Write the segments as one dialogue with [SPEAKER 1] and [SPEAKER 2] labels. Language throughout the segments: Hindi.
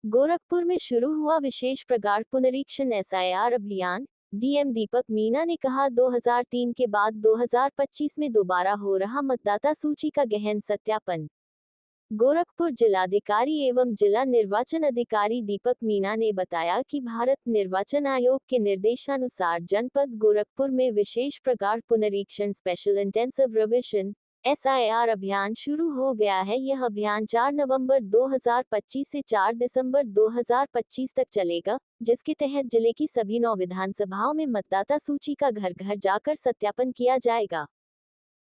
[SPEAKER 1] गोरखपुर में शुरू हुआ विशेष प्रगाढ़ पुनरीक्षण एसआईआर अभियान। डीएम दीपक मीना ने कहा 2003 के बाद 2025 में दोबारा हो रहा मतदाता सूची का गहन सत्यापन। गोरखपुर जिलाधिकारी एवं जिला निर्वाचन अधिकारी दीपक मीना ने बताया कि भारत निर्वाचन आयोग के निर्देशानुसार जनपद गोरखपुर में विशेष प्रगाढ़ पुनरीक्षण स्पेशल इंटेंसिव रिविजन एसआईआर अभियान शुरू हो गया है। यह अभियान 4 नवंबर 2025 से 4 दिसंबर 2025 तक चलेगा, जिसके तहत जिले की सभी 9 विधानसभाओं में मतदाता सूची का घर घर जाकर सत्यापन किया जाएगा।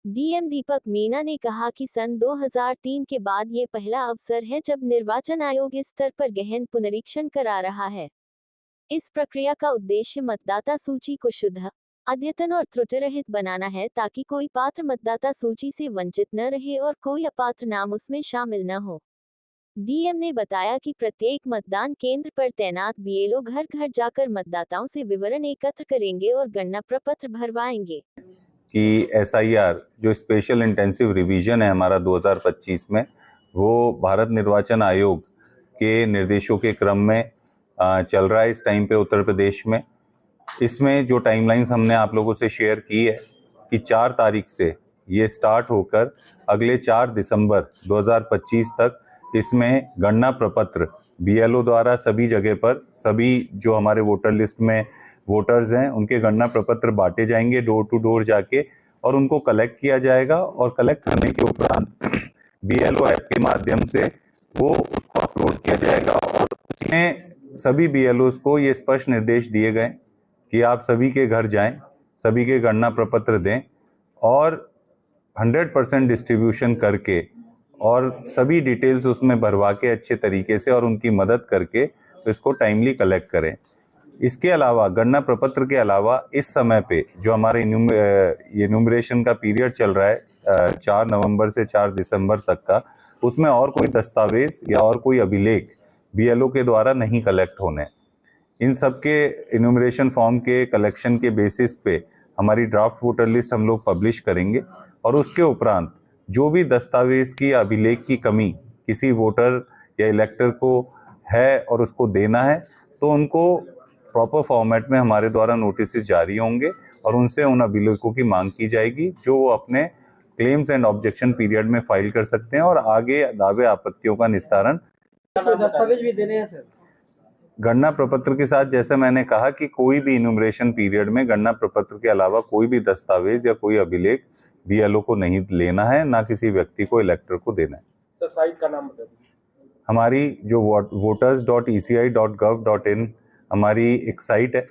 [SPEAKER 1] डीएम दीपक मीना ने कहा कि सन 2003 के बाद ये पहला अवसर है जब निर्वाचन आयोग इस स्तर पर गहन पुनरीक्षण करा रहा है। इस प्रक्रिया का उद्देश्य मतदाता सूची को शुद्ध, अद्यतन और त्रुटिरहित बनाना है, ताकि कोई पात्र मतदाता सूची से वंचित न रहे और कोई अपात्र नाम उसमें शामिल न हो। डीएम ने बताया कि प्रत्येक मतदान केंद्र पर तैनात बीएलओ घर घर जाकर मतदाताओं से विवरण एकत्र करेंगे और गणना प्रपत्र भरवाएंगे।
[SPEAKER 2] कि एसआईआर जो स्पेशल इंटेंसिव रिवीजन है हमारा 2025 में, वो भारत निर्वाचन आयोग के निर्देशों के क्रम में चल रहा है इस टाइम पे उत्तर प्रदेश में। इसमें जो टाइमलाइंस हमने आप लोगों से शेयर की है कि 4 तारीख से ये स्टार्ट होकर अगले 4 दिसंबर 2025 तक इसमें गणना प्रपत्र बीएलओ द्वारा सभी जगह पर सभी जो हमारे वोटर लिस्ट में वोटर्स हैं उनके गणना प्रपत्र बांटे जाएंगे डोर टू डोर जाके, और उनको कलेक्ट किया जाएगा और कलेक्ट करने के उपरांत बीएलओ ऐप के माध्यम से वो उसको अपलोड किया जाएगा। और उसमें सभी बीएलओस को ये स्पष्ट निर्देश दिए गए कि आप सभी के घर जाएं, सभी के गणना प्रपत्र दें और 100% डिस्ट्रीब्यूशन करके और सभी डिटेल्स उसमें भरवा के अच्छे तरीके से और उनकी मदद करके इसको टाइमली कलेक्ट करें। इसके अलावा गणना प्रपत्र के अलावा इस समय पे जो हमारे इन्यूमरेशन का पीरियड चल रहा है 4 नवंबर से 4 दिसंबर तक का, उसमें और कोई दस्तावेज या और कोई अभिलेख बीएलओ के द्वारा नहीं कलेक्ट होने। इन सब के इन्यूमरेशन फॉर्म के कलेक्शन के बेसिस पे हमारी ड्राफ्ट वोटर लिस्ट हम लोग पब्लिश करेंगे और उसके उपरांत जो भी दस्तावेज की अभिलेख की कमी किसी वोटर या इलेक्टर को है और उसको देना है, तो उनको प्रॉपर फॉर्मेट में हमारे द्वारा नोटिस जारी होंगे और उनसे उन अभिलेखों की मांग की जाएगी जो वो अपने क्लेम्स एंड ऑब्जेक्शन पीरियड में फाइल कर सकते हैं और आगे दावे आपत्तियों का निस्तारण।
[SPEAKER 3] दस्तावेज भी देने हैं सर
[SPEAKER 2] गणना प्रपत्र के साथ? जैसे मैंने कहा कि कोई भी इन्यूमरेशन पीरियड में गणना प्रपत्र के अलावा कोई भी दस्तावेज या कोई अभिलेख बीएलओ को नहीं लेना है, ना किसी व्यक्ति को इलेक्टर को देना है।
[SPEAKER 3] सर साइट का नाम बताइए।
[SPEAKER 2] हमारी जो voters.eci.gov.in हमारी एक साइट है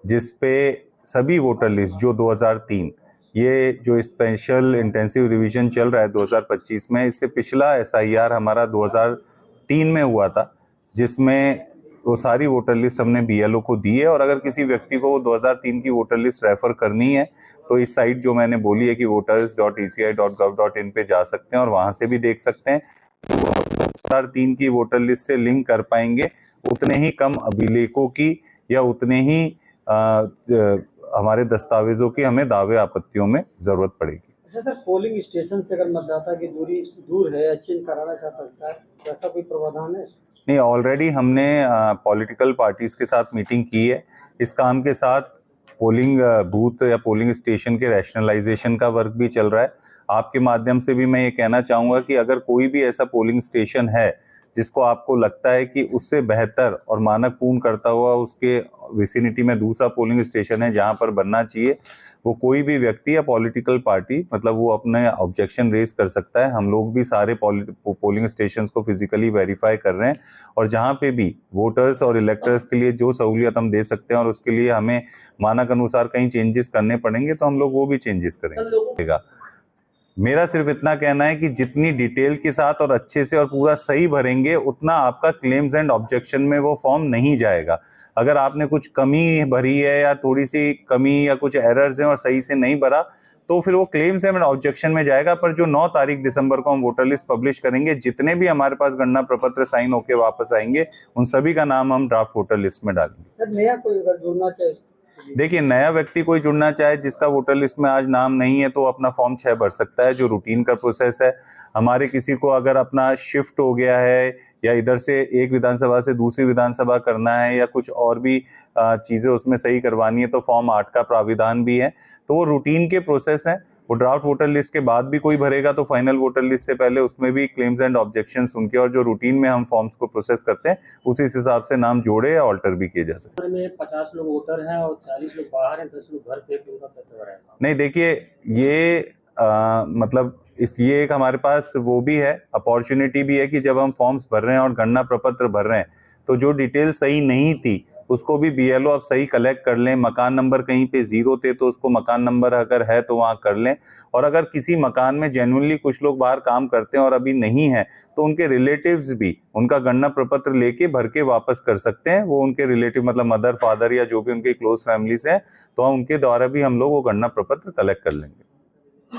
[SPEAKER 2] जिसपे सभी वोटर लिस्ट जो 2003 ये जो स्पेशल इंटेंसिव रिवीजन चल रहा है 2025 में, इससे पिछला एसआईआर हमारा 2003 में हुआ था जिसमें वो सारी वोटर लिस्ट हमने बीएलओ को दी है। और अगर किसी व्यक्ति को 2003 की वोटर लिस्ट रेफर करनी है तो इस साइट जो मैंने बोली है कि voters.eci.gov.in पे जा सकते हैं और वहां से भी देख सकते हैं। तो 2003 की वोटर लिस्ट से लिंक कर पाएंगे, उतने ही कम अभिलेखों की या उतने ही हमारे दस्तावेजों की हमें दावे आपत्तियों में जरूरत पड़ेगी।
[SPEAKER 3] अच्छा सर, पोलिंग स्टेशन से अगर मतदाता की दूरी दूर है या चेंज कराना चाह सकता है, तो ऐसा कोई प्रावधान है?
[SPEAKER 2] नहीं, ऑलरेडी हमने पॉलिटिकल पार्टीज के साथ मीटिंग की है। इस काम के साथ पोलिंग बूथ या पोलिंग स्टेशन के रैशनलाइजेशन का वर्क भी चल रहा है। आपके माध्यम से भी मैं ये कहना चाहूँगा कि अगर कोई भी ऐसा पोलिंग स्टेशन है जिसको आपको लगता है कि उससे बेहतर और मानक पूर्ण करता हुआ उसके विसिनिटी में दूसरा पोलिंग स्टेशन है जहां पर बनना चाहिए, वो कोई भी व्यक्ति या पॉलिटिकल पार्टी मतलब वो अपने ऑब्जेक्शन रेज कर सकता है। हम लोग भी सारे पोलिंग स्टेशंस को फिजिकली वेरीफाई कर रहे हैं और जहां पे भी वोटर्स और इलेक्टर्स के लिए जो सहूलियत हम दे सकते हैं और उसके लिए हमें मानक अनुसार कहीं चेंजेस करने पड़ेंगे तो हम लोग वो भी चेंजेस करेंगे। मेरा सिर्फ इतना कहना है कि जितनी डिटेल के साथ और अच्छे से और पूरा सही भरेंगे उतना आपका क्लेम्स एंड ऑब्जेक्शन में वो फॉर्म नहीं जाएगा। अगर आपने कुछ कमी भरी है या थोड़ी सी कमी या कुछ एरर्स हैं और सही से नहीं भरा तो फिर वो क्लेम्स एंड ऑब्जेक्शन में जाएगा। पर जो 9 तारीख दिसंबर को हम वोटर लिस्ट पब्लिश करेंगे, जितने भी हमारे पास गणना प्रपत्र साइन होके वापस आएंगे उन सभी का नाम हम ड्राफ्ट वोटर लिस्ट में डालेंगे।
[SPEAKER 3] सर नया कोई अगर जुड़ना चाहे,
[SPEAKER 2] देखिए नया व्यक्ति कोई जुड़ना चाहे जिसका वोटर लिस्ट में आज नाम नहीं है तो अपना फॉर्म 6 भर सकता है, जो रूटीन का प्रोसेस है। हमारे किसी को अगर अपना शिफ्ट हो गया है या इधर से एक विधानसभा से दूसरी विधानसभा करना है या कुछ और भी चीजें उसमें सही करवानी है तो फॉर्म 8 का प्राविधान भी है। तो वो रूटीन के प्रोसेस है। वो ड्राफ्ट वोटर लिस्ट के बाद भी कोई भरेगा तो फाइनल वोटर लिस्ट से पहले उसमें भी क्लेम्स एंड ऑब्जेक्शंस उनके, और जो रूटीन में हम फॉर्म्स को प्रोसेस करते हैं उसी हिसाब से नाम जोड़े या ऑल्टर भी किए जा सकते हैं।
[SPEAKER 3] में 50 लोग वोटर हैं और 40 लोग बाहर हैं, 10 लोग घर पे, उनका कैसे रहेगा?
[SPEAKER 2] नहीं देखिए, ये मतलब ये एक हमारे पास वो भी है, अपॉर्चुनिटी भी है कि जब हम फॉर्म्स भर रहे हैं और गणना प्रपत्र भर रहे हैं तो जो डिटेल सही नहीं थी उसको भी बीएलओ अब सही कलेक्ट कर लें। मकान नंबर कहीं पे 0 थे तो उसको मकान नंबर अगर है तो वहाँ कर लें, और अगर किसी मकान में जेन्युइनली कुछ लोग बाहर काम करते हैं और अभी नहीं है तो उनके रिलेटिव्स भी उनका गणना प्रपत्र लेके भर के वापस कर सकते हैं। वो उनके रिलेटिव मतलब मदर फादर या जो भी उनके क्लोज फैमिलीज हैं तो उनके द्वारा भी हम लोग वो गणना प्रपत्र कलेक्ट कर लेंगे।